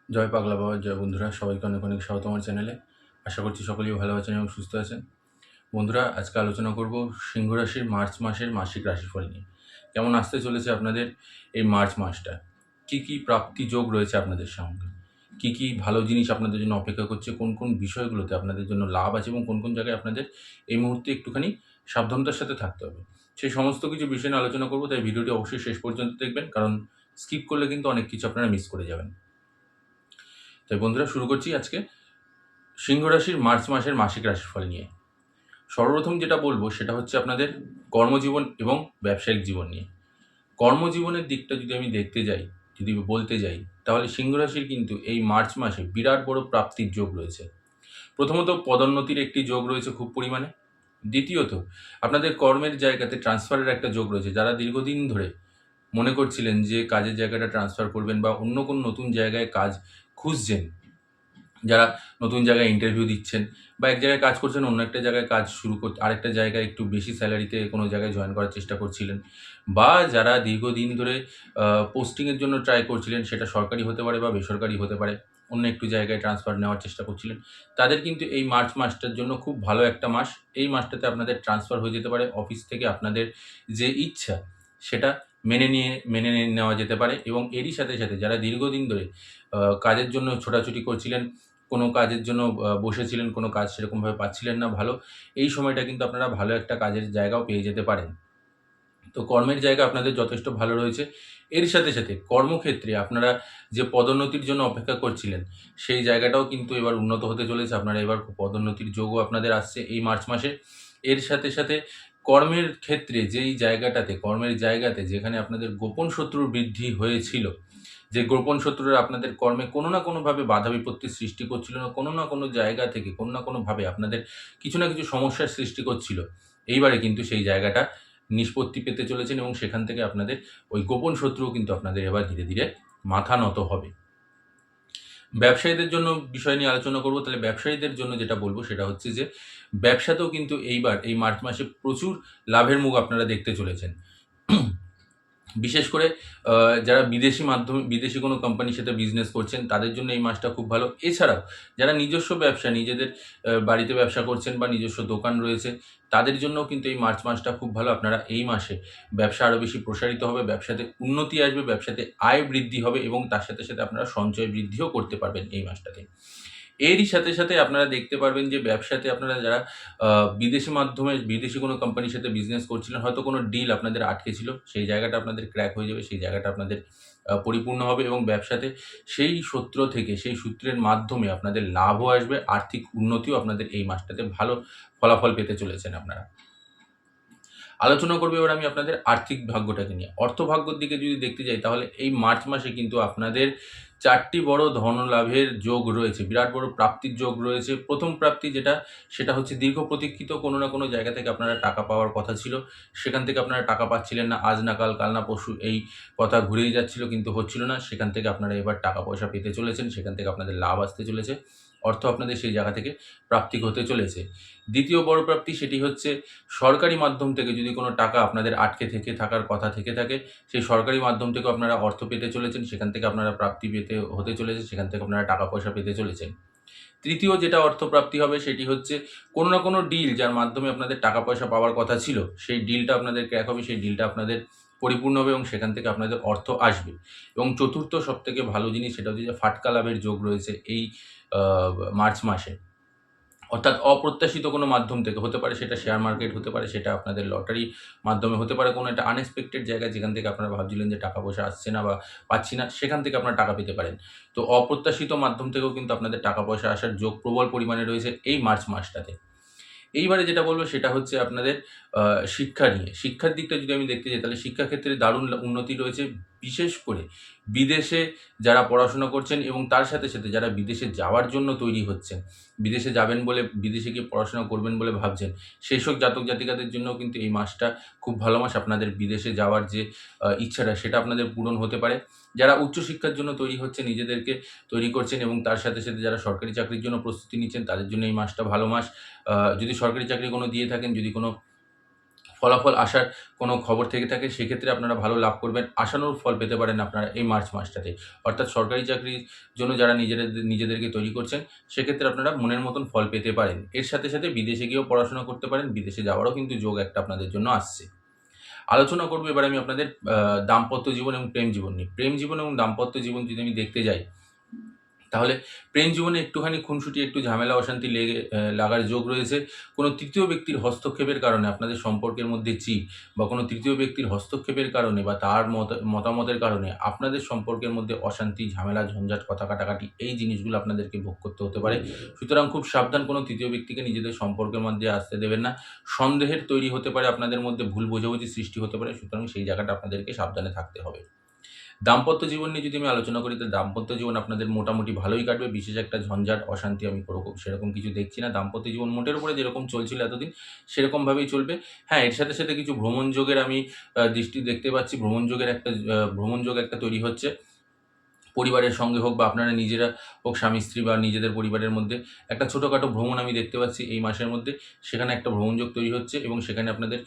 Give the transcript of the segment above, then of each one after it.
জয় পাগলা বাবা, জয় বন্ধুরা, সবাইকে অনেক অনেক স্বাগত আমার চ্যানেলে। আশা করছি সকলেই ভালো আছেন এবং সুস্থ আছেন। বন্ধুরা, আজকে আলোচনা করব সিংহ রাশির মার্চ মাসের মাসিক রাশিফল নিয়ে। কেমন আসতে চলেছে আপনাদের এই মার্চ মাসটা, কি কি প্রাপ্তি যোগ রয়েছে আপনাদের সঙ্গে, কি কি ভালো জিনিস আপনাদের জন্য অপেক্ষা করছে, কোন কোন বিষয়গুলোতে আপনাদের জন্য লাভ আছে এবং কোন কোন জায়গায় আপনাদের এই মুহূর্তে একটুখানি সাবধানতার সাথে থাকতে হবে, সেই সমস্ত কিছু বিষয় নিয়ে আলোচনা করব। তাই ভিডিওটি অবশ্যই শেষ পর্যন্ত দেখবেন, কারণ স্কিপ করলে কিন্তু অনেক কিছু আপনারা মিস করে যাবেন। তাই বন্ধুরা, শুরু করছি আজকে সিংহ রাশির মার্চ মাসের মাসিক রাশিফল নিয়ে। সর্বপ্রথম যেটা বলবো সেটা হচ্ছে আপনাদের কর্মজীবন এবং ব্যবসায়িক জীবন নিয়ে। কর্মজীবনের দিকটা যদি আমি দেখতে যাই, যদি বলতে যাই, তাহলে সিংহ রাশির কিন্তু এই মার্চ মাসে বিরাট বড় প্রাপ্তির যোগ রয়েছে। প্রথমত পদোন্নতির একটি যোগ রয়েছে খুব পরিমাণে। দ্বিতীয়ত আপনাদের কর্মের জায়গাতে ট্রান্সফারের একটা যোগ রয়েছে। যারা দীর্ঘদিন ধরে মনে করছিলেন যে কাজের জায়গাটা ট্রান্সফার করবেন বা অন্য কোনো নতুন জায়গায় কাজ খুঁজছেন, যারা নতুন জায়গায় ইন্টারভিউ দিচ্ছেন বা এক জায়গায় কাজ করছেন, অন্য একটা জায়গায় কাজ শুরু করতে আরেকটা জায়গায় একটু বেশি স্যালারিতে কোনো জায়গায় জয়েন করার চেষ্টা করছিলেন, বা যারা দীর্ঘদিন ধরে পোস্টিংয়ের জন্য ট্রাই করছিলেন, সেটা সরকারি হতে পারে বা বেসরকারি হতে পারে, অন্য একটু জায়গায় ট্রান্সফার নেওয়ার চেষ্টা করছিলেন, তাদের কিন্তু এই মার্চ মাসটার জন্য খুব ভালো একটা মাস। এই মাসটাতে আপনাদের ট্রান্সফার হয়ে যেতে পারে। অফিস থেকে আপনাদের যে ইচ্ছা সেটা মেনে নেওয়া যেতে পারে। এবং এরই সাথে সাথে যারা দীর্ঘদিন ধরে কাজের জন্য ছোটাছুটি করছিলেন, কোনো কাজের জন্য বসেছিলেন, কোনো কাজ সেরকমভাবে পাচ্ছিলেন না ভালো, এই সময়টা কিন্তু আপনারা ভালো একটা কাজের জায়গাও পেয়ে যেতে পারেন। তো কর্মের জায়গা আপনাদের যথেষ্ট ভালো রয়েছে। এর সাথে সাথে কর্মক্ষেত্রে আপনারা যে পদোন্নতির জন্য অপেক্ষা করছিলেন, সেই জায়গাটাও কিন্তু এবার উন্নত হতে চলেছে। আপনারা এবার পদোন্নতির যোগও আপনাদের আসছে এই মার্চ মাসে। এর সাথে সাথে কর্মের ক্ষেত্রে কর্মের জায়গাতে যেখানে আপনাদের গোপন শত্রুর বৃদ্ধি হয়েছিল, যে গোপন শত্রুরা আপনাদের কর্মে কোনো না কোনোভাবে বাধা বিপত্তির সৃষ্টি করছিল, কোনো না কোনো জায়গা থেকে কোনো না কোনোভাবে আপনাদের কিছু না কিছু সমস্যার সৃষ্টি করছিল, এইবারে কিন্তু সেই জায়গাটা নিষ্পত্তি পেতে চলেছেন এবং সেখান থেকে আপনাদের ওই গোপন শত্রুও কিন্তু আপনাদের এবার ধীরে ধীরে মাথা নত হবে। ব্যবসায়ীদের জন্য বিষয় নিয়ে আলোচনা করব। তাহলে ব্যবসায়ীদের জন্য যেটা বলব সেটা হচ্ছে যে ব্যবসাতেও কিন্তু এইবার এই মার্চ মাসে প্রচুর লাভের মুখ আপনারা দেখতে চলেছেন। বিশেষ করে যারা বিদেশি কোনো কোম্পানির সাথে বিজনেস করছেন, তাদের জন্য এই মাসটা খুব ভালো। এছাড়াও যারা নিজস্ব ব্যবসা, নিজেদের বাড়িতে ব্যবসা করছেন বা নিজস্ব দোকান রয়েছে, তাদের জন্যও কিন্তু এই মার্চ মাসটা খুব ভালো। আপনারা এই মাসে ব্যবসা আরও বেশি প্রসারিত হবে, ব্যবসাতে উন্নতি আসবে, ব্যবসাতে আয় বৃদ্ধি হবে এবং তার সাথে সাথে আপনারা সঞ্চয় বৃদ্ধিও করতে পারবেন এই মাসটাতে। এরই সাথে সাথে আপনারা দেখতে পারবেন যে ব্যবসাতে আপনারা যারা আ বিদেশি কোনো কোম্পানির সাথে বিজনেস করছিলেন, হয়তো কোনো ডিল আপনাদের আটকে ছিল, সেই জায়গাটা আপনাদের ক্র্যাক হয়ে যাবে, সেই জায়গাটা আপনাদের পরিপূর্ণ হবে এবং ব্যবসাতে সেই সূত্রের মাধ্যমে আপনাদের লাভও আসবে, আর্থিক উন্নতিও আপনাদের এই মাসটাতে ভালো ফলাফল পেতে চলেছেন আপনারা। আলোচনা করব এবার আমি আপনাদের আর্থিক ভাগ্যটাকে নিয়ে। অর্থভাগ্যর দিকে যদি দেখতে যাই, তাহলে এই মার্চ মাসে কিন্তু আপনাদের ৪ টি বড় ধনলাভের যোগ রয়েছে। বিরাট বড় প্রাপ্তির যোগ রয়েছে। প্রথম প্রাপ্তি সেটা হচ্ছে দীর্ঘ প্রতীক্ষিত কোনো না কোনো জায়গা থেকে আপনারা টাকা পাওয়ার কথা ছিল। সেখান থেকে আপনারা টাকা পাচ্ছিলেন না। আজ না কাল, কাল না পরশু এই কথা ঘুরেই যাচ্ছিল কিন্তু হচ্ছিল না। সেখান থেকে আপনারা এবার টাকা পয়সা পেতে চলেছেন। সেখান থেকে আপনাদের লাভ আসতে চলেছে। অর্থ আপনাদের সেই জায়গা থেকে প্রাপ্তি হতে চলেছে। দ্বিতীয় বড় প্রাপ্তি সেটি হচ্ছে সরকারি মাধ্যম থেকে যদি কোনো টাকা আপনাদের আটকে থাকার কথা থেকে থাকে, সেই সরকারি মাধ্যম থেকেও আপনারা অর্থ পেতে চলেছেন, সেখান থেকে আপনারা প্রাপ্তি পেতে হতে চলেছে, সেখান থেকে আপনারা টাকা পয়সা পেতে চলেছেন। তৃতীয় যেটা অর্থপ্রাপ্তি হবে সেটি হচ্ছে কোনো না কোনো ডিল যার মাধ্যমে আপনাদের টাকা পয়সা পাওয়ার কথা ছিল, সেই ডিলটা আপনাদের ক্র্যাক হবে, সেই ডিলটা আপনাদের পরিপূর্ণ হবে এবং সেখান থেকে আপনাদের অর্থ আসবে। এবং চতুর্থ সবথেকে ভালো জিনিস সেটা হচ্ছে যে ফাটকা লাভের যোগ রয়েছে এই আ মার্চ মাসে। অর্থাৎ অপ্রত্যাশিত কোনো মাধ্যম থেকে হতে পারে, সেটা শেয়ার মার্কেট হতে পারে, সেটা আপনাদের লটারির মাধ্যমে হতে পারে, কোনো একটা আনএক্সপেক্টেড জায়গা যেখান থেকে আপনারা ভাবছিলেন যে টাকা পয়সা আসছে না বা পাচ্ছি না, সেখান থেকে আপনারা টাকা পেতে পারেন। তো অপ্রত্যাশিত মাধ্যম থেকেও কিন্তু আপনাদের টাকা পয়সা আসার যোগ প্রবল পরিমাণে রয়েছে এই মার্চ মাসটাতে। এইবারে যেটা বলব সেটা হচ্ছে আপনাদের আ শিক্ষা নিয়ে। শিক্ষার দিকটা যদি আমি দেখতে যাই, তাহলে শিক্ষাক্ষেত্রে দারুণ উন্নতি রয়েছে। বিশেষ করে বিদেশে যারা পড়াশোনা করছেন এবং তার সাথে সাথে যারা বিদেশে যাওয়ার জন্য তৈরি হচ্ছেন, বিদেশে যাবেন বলে, বিদেশে গিয়ে পড়াশোনা করবেন বলে ভাবছেন, সেইসব জাতক-জাতিকাদের জন্যও কিন্তু এই মাসটা খুব ভালো মাস। আপনাদের বিদেশে যাওয়ার যে ইচ্ছাটা সেটা আপনাদের পূরণ হতে পারে। যারা উচ্চশিক্ষার জন্য তৈরি হচ্ছেন, নিজেদেরকে তৈরি করছেন এবং তার সাথে সাথে যারা সরকারি চাকরির জন্য প্রস্তুতি নিচ্ছেন, তাদের জন্য এই মাসটা ভালো মাস। যদি সরকারি চাকরি কোনো দিয়ে থাকেন, যদি কোনো ফলাফল আসার কোনো খবর থেকে থাকে, সেক্ষেত্রে আপনারা ভালো লাভ করবেন, আশানুরূপ ফল পেতে পারেন আপনারা এই মার্চ মাসটাতে। অর্থাৎ সরকারি চাকরির জন্য যারা নিজেদেরকে তৈরি করছেন, সেক্ষেত্রে আপনারা মনের মতন ফল পেতে পারেন। এর সাথে সাথে বিদেশে গিয়েও পড়াশোনা করতে পারেন, বিদেশে যাওয়ারও কিন্তু যোগ একটা আপনাদের জন্য আসছে। আলোচনা করব এবার আমি আপনাদের দাম্পত্য জীবন এবং প্রেম জীবন নিয়ে। প্রেম জীবন এবং দাম্পত্য জীবন যদি আমি দেখতে যাই, তাহলে প্রেম জীবনে একটুখানি খুনসুটি, একটু ঝামেলা অশান্তি লাগার যোগ রয়েছে। কোনো তৃতীয় ব্যক্তির হস্তক্ষেপের কারণে আপনাদের সম্পর্কের মধ্যে চিড়, বা কোনো তৃতীয় ব্যক্তির হস্তক্ষেপের কারণে বা তার মতামতের কারণে আপনাদের সম্পর্কের মধ্যে অশান্তি, ঝামেলা, ঝঞ্ঝাট, কথা কাটাকাটি এই জিনিসগুলো আপনাদেরকে ভোগ করতে হতে পারে। সুতরাং খুব সাবধান, কোনো তৃতীয় ব্যক্তিকে নিজেদের সম্পর্কের মধ্যে আসতে দেবেন না। সন্দেহের তৈরি হতে পারে, আপনাদের মধ্যে ভুল বোঝাবুঝি সৃষ্টি হতে পারে, সুতরাং সেই জায়গাটা আপনাদেরকে সাবধানে থাকতে হবে। দাম্পত্য জীবন নিয়ে যদি আমি আলোচনা করি, তো দাম্পত্য জীবন আপনাদের মোটামুটি ভালোই কাটবে। বিশেষ একটা ঝঞ্ঝাট, অশান্তি আমি সেরকম কিছু দেখছি না। দাম্পত্য জীবন মোটের উপরে যেরকম চলছিল এতদিন, সেরকমভাবেই চলবে। হ্যাঁ, এর সাথে সাথে কিছু ভ্রমণ যোগের আমি দৃষ্টি দেখতে পাচ্ছি। ভ্রমণ যোগ একটা তৈরি হচ্ছে। পরিবারের সঙ্গে হোক বা আপনারা নিজেরা হোক, স্বামী স্ত্রী বা নিজেদের পরিবারের মধ্যে একটা ছোটোখাটো ভ্রমণ আমি দেখতে পাচ্ছি এই মাসের মধ্যে। সেখানে একটা ভ্রমণযোগ তৈরি হচ্ছে এবং সেখানে আপনাদের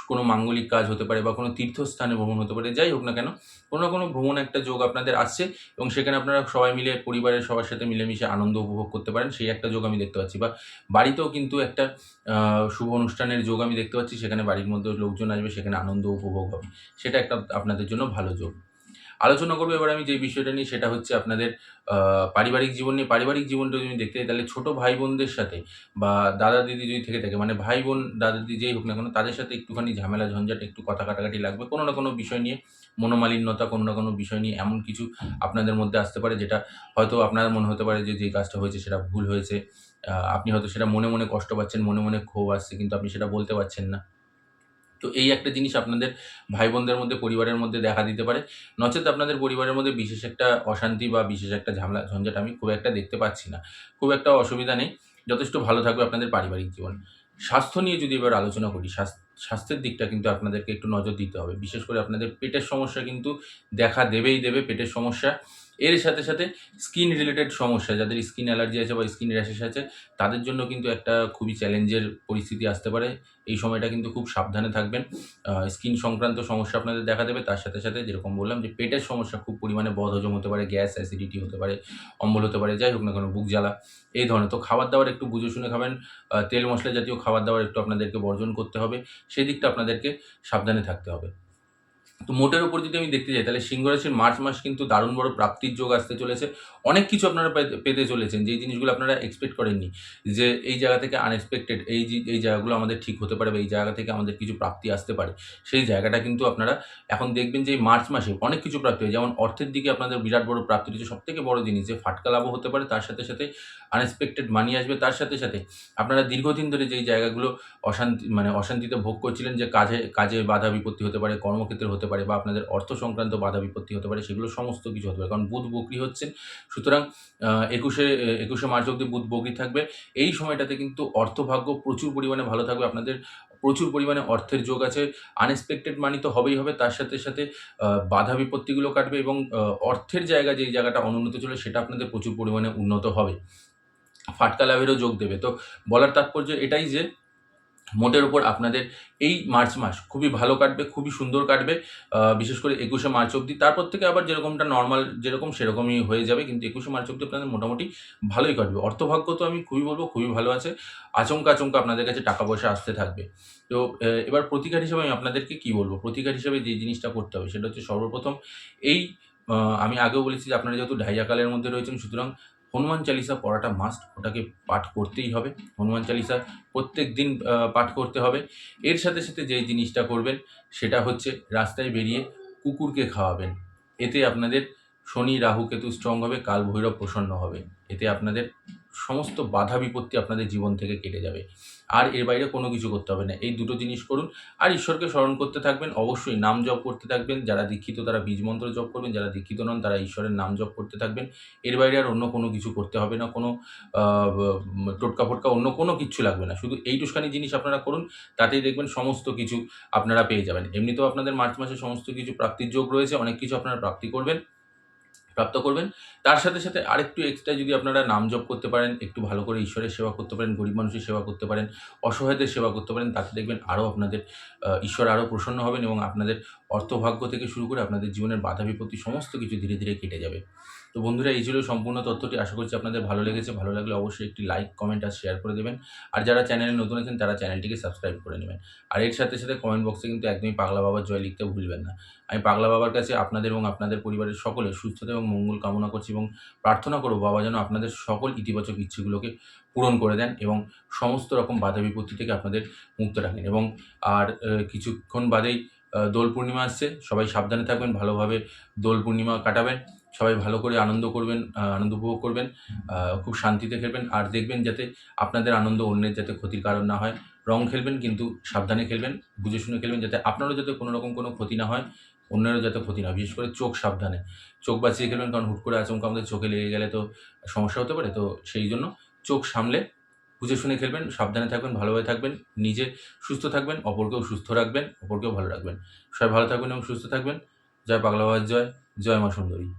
কোনো মাঙ্গলিক কাজ হতে পারে বা কোনো তীর্থস্থানে ভ্রমণ হতে পারে। যাই হোক না কেন, কোনো না কোনো ভ্রমণ একটা যোগ আপনাদের আসছে এবং সেখানে আপনারা সবাই মিলে পরিবারের সবার সাথে মিলেমিশে আনন্দ উপভোগ করতে পারেন, সেই একটা যোগ আমি দেখতে পাচ্ছি। বা বাড়িতেও কিন্তু একটা শুভ অনুষ্ঠানের যোগ আমি দেখতে পাচ্ছি। সেখানে বাড়ির মধ্যে লোকজন আসবে, সেখানে আনন্দ উপভোগ হবে। সেটা একটা আপনাদের জন্য ভালো যোগ। আলোচনা করবো এবার আমি যে বিষয়টা নিয়ে, সেটা হচ্ছে আপনাদের পারিবারিক জীবন নিয়ে। পারিবারিক জীবনটা যদি আমি দেখতে যাই, তাহলে ছোটো ভাই বোনদের সাথে বা দাদা দিদি যদি থেকে থাকে, মানে ভাই বোন দাদা দিদি যেই হোক না কেন, তাদের সাথে একটুখানি ঝামেলা ঝঞ্ঝাট, একটু কথা কাটাকাটি লাগবে। কোনো না কোনো বিষয় নিয়ে মনোমালিন্যতা, কোনো না কোনো বিষয় নিয়ে এমন কিছু আপনাদের মধ্যে আসতে পারে, যেটা হয়তো আপনার মনে হতে পারে যে যে কাজটা হয়েছে সেটা ভুল হয়েছে। আপনি হয়তো সেটা মনে মনে কষ্ট পাচ্ছেন, মনে মনে ক্ষোভ আসছে, কিন্তু আপনি সেটা বলতে পারছেন না। তো এই একটা জিনিস আপনাদের ভাই বোনদের মধ্যে, পরিবারের মধ্যে দেখা দিতে পারে। নচেৎ আপনাদের পরিবারের মধ্যে বিশেষ একটা অশান্তি বা বিশেষ একটা ঝামেলা ঝঞ্ঝাট আমি খুব একটা দেখতে পাচ্ছি না। খুব একটা অসুবিধা নেই। যথেষ্ট ভালো থাকবে আপনাদের পারিবারিক জীবন। স্বাস্থ্য নিয়ে যদি এবার আলোচনা করি, স্বাস্থ্যের দিকটা কিন্তু আপনাদেরকে একটু নজর দিতে হবে। বিশেষ করে আপনাদের পেটের সমস্যা কিন্তু দেখা দেবেই দেবে, পেটের সমস্যা। এর সাথে সাথে স্কিন রিলেটেড সমস্যা, যাদের স্কিন অ্যালার্জি আছে বা স্কিন র্যাশেস আছে, তাদের জন্য কিন্তু একটা খুবই চ্যালেঞ্জের পরিস্থিতি আসতে পারে। এই সময়টা কিন্তু খুব সাবধানে থাকবেন। স্কিন সংক্রান্ত সমস্যা আপনাদের দেখা দেবে। তার সাথে সাথে যেরকম বললাম যে পেটের সমস্যা, খুব পরিমাণে বদহজম হতে পারে, গ্যাস, অ্যাসিডিটি হতে পারে, অম্বল হতে পারে, যাই হোক না কেন, বুক জ্বালা, এই ধরনের। তো খাবার-দাবার একটু বুঝে শুনে খাবেন। তেল মশলা জাতীয় খাবার-দাবার একটু আপনাদেরকে বর্জন করতে হবে। সেদিকটা আপনাদেরকে সাবধানে থাকতে হবে। তো মোটের উপর যদি আমি দেখতে যাই, তাহলে সিংহ রাশির মার্চ মাস কিন্তু দারুণ বড় প্রাপ্তির যোগ আসতে চলেছে। অনেক কিছু আপনারা পেতে চলেছেন, যেই জিনিসগুলো আপনারা এক্সপেক্ট করেননি। যে এই জায়গা থেকে আনএক্সপেক্টেড এই জায়গাগুলো আমাদের ঠিক হতে পারে বা এই জায়গা থেকে আমাদের কিছু প্রাপ্তি আসতে পারে। সেই জায়গাটা কিন্তু আপনারা এখন দেখবেন যে এই মার্চ মাসে অনেক কিছু প্রাপ্তি হয়। যেমন অর্থের দিকে আপনাদের বিরাট বড় প্রাপ্তি রয়েছে। সবথেকে বড় জিনিস যে ফাটকা লাভও হতে পারে, তার সাথে সাথে আনএক্সপেক্টেড মানি আসবে। তার সাথে সাথে আপনারা দীর্ঘদিন ধরে যেই জায়গাগুলো অশান্তিতে ভোগ করছিলেন, যে কাজে বাধা বিপত্তি হতে পারে, কর্মক্ষেত্রে হতে পারে বা আপনাদের অর্থ সংক্রান্ত বাধা বিপত্তি হতে পারে, সেগুলো সমস্ত কিছু হতে পারে। কারণ বুধ বক্রী হচ্ছেন। সুতরাং ২১শে মার্চ অবধি বুধ বক্রী থাকবে। এই সময়টাতে কিন্তু অর্থভাগ্য প্রচুর পরিমাণে ভালো থাকবে। আপনাদের প্রচুর পরিমাণে অর্থের যোগ আছে। আনএক্সপেক্টেড মানি তো হবেই হবে, তার সাথে সাথে বাধা বিপত্তিগুলো কাটবে এবং অর্থের জায়গা, যেই জায়গাটা অনুন্নত ছিল, সেটা আপনাদের প্রচুর পরিমাণে উন্নত হবে। ফাটকা লাভেরও যোগ দেবে। তো বলার তাৎপর্য এটাই যে মোটের উপর আপনাদের এই মার্চ মাস খুবই ভালো কাটবে, খুবই সুন্দর কাটবে। বিশেষ করে ২১শে মার্চ অবধি। তারপর থেকে আবার যেরকমটা নরমাল যেরকম সেরকমই হয়ে যাবে। কিন্তু ২১শে মার্চ অবধি আপনাদের মোটামুটি ভালোই কাটবে। অর্থভাগ্য তো আমি খুবই বলব খুবই ভালো আছে। আচমকা আপনাদের কাছে টাকা পয়সা আসতে থাকবে। তো এবার প্রতিকার হিসেবে আমি আপনাদেরকে কি বলব? প্রতিকার হিসেবে যে জিনিসটা করতে হবে সেটা হচ্ছে, সর্বপ্রথম এই আমি আগেও বলেছি যে আপনারা যেহেতু ঢাইয়াকালের মধ্যে রয়েছেন, সুতরাং হনুমান চালিসা পড়াটা মাস্ট। ওটাকে পাঠ করতেই হবে। হনুমান চালিসা প্রত্যেকদিন পাঠ করতে হবে। এর সাথে সাথে যেই জিনিসটা করবেন, সেটা হচ্ছে রাস্তায় বেরিয়ে কুকুরকে খাওয়াবেন। এতে আপনাদের শনি, রাহু, কেতু স্ট্রং হবে, কাল ভৈরব প্রসন্ন হবে। এতে আপনাদের সমস্ত বাধা বিপত্তি আপনাদের জীবন থেকে কেটে যাবে। আর এর বাইরে কোনো কিছু করতে হবে না। এই দুটো জিনিস করুন। আর ঈশ্বরকে স্মরণ করতে থাকবেন। অবশ্যই নাম জপ করতে থাকবেন। যারা দীক্ষিত তারা বীজ মন্ত্র জপ করবেন, যারা দীক্ষিত নন তারা ঈশ্বরের নাম জপ করতে থাকবেন। এর বাইরে আর অন্য কোনো কিছু করতে হবে না। কোনো আ ব টোটকা-ফোটকা অন্য কোনো কিচ্ছু লাগবে না। শুধু এইটুখানি জিনিস আপনারা করুন, তাতেই দেখবেন সমস্ত কিছু আপনারা পেয়ে যাবেন। এমনিতেও আপনাদের মার্চ মাসে সমস্ত কিছু প্রাপ্তির যোগ রয়েছে। অনেক কিছু আপনারা প্রাপ্তি করবেন। প্রাপ্ত করবেন। তার সাথে, সাথে আরেকটু এক্সট্রা যদি আপনারা নাম জপ করতে পারেন, একটু ভালো করে ঈশ্বরের সেবা করতে পারেন, গরিব মানুষের সেবা করতে পারেন, অসহায়দের সেবা করতে পারেন, তাতে দেখবেন আরও আপনাদের ঈশ্বর আরও প্রসন্ন হবেন এবং আপনাদের অর্থভাগ্য থেকে শুরু করে আপনাদের জীবনের বাধা বিপত্তি সমস্ত কিছু ধীরে, ধীরে কেটে যাবে। তো বন্ধুরা, এই ছিল সম্পূর্ণ তথ্যটি। আশা করছি আপনাদের ভালো লেগেছে। ভালো লাগলে অবশ্যই একটি লাইক, কমেন্ট আর শেয়ার করে দেবেন। আর যারা চ্যানেলে নতুন আছেন তারা চ্যানেলটিকে সাবস্ক্রাইব করে নেবেন। আর এর সাথে, সাথে কমেন্ট বক্সে কিন্তু একদমই পাগলা বাবার জয় লিখতে ভুলবেন না। আমি পাগলা বাবার কাছে আপনাদের এবং আপনাদের পরিবারের সকলের সুস্থতা এবং মঙ্গল কামনা করছি এবং প্রার্থনা করব বাবা যেন আপনাদের সকল ইতিবাচক ইচ্ছেগুলোকে পূরণ করে দেন এবং সমস্ত রকম বাধা বিপত্তি থেকে আপনাদের মুক্ত রাখেন। এবং আর কিছুক্ষণ বাদেই দোল পূর্ণিমা আসছে। সবাই সাবধানে থাকবেন, ভালোভাবে দোল পূর্ণিমা কাটাবেন। সবাই ভালো করে আনন্দ করবেন, আনন্দ উপভোগ করবেন, খুব শান্তিতে খেলবেন। আর দেখবেন যাতে আপনাদের আনন্দ অন্যের যাতে ক্ষতির কারণ না হয়। রং খেলবেন কিন্তু সাবধানে খেলবেন, বুঝে শুনে খেলবেন, যাতে আপনারও যাতে কোনো রকম কোনো ক্ষতি না হয়, অন্যেরও যাতে ক্ষতি না হয়। বিশেষ করে চোখ সাবধানে, চোখ বাঁচিয়ে খেলবেন, কারণ হুট করে আচমকা আমাদের চোখে লেগে গেলে তো সমস্যা হতে পারে। তো সেই জন্য চোখ সামলে বুঝে শুনে খেলবেন, সাবধানে থাকবেন, ভালোভাবে থাকবেন, নিজে সুস্থ থাকবেন, অপরকেও সুস্থ রাখবেন, অপরকেও ভালো রাখবেন। সবাই ভালো থাকবেন এবং সুস্থ থাকবেন। জয় পাগলা বাবার জয়, জয় মা সুন্দরী।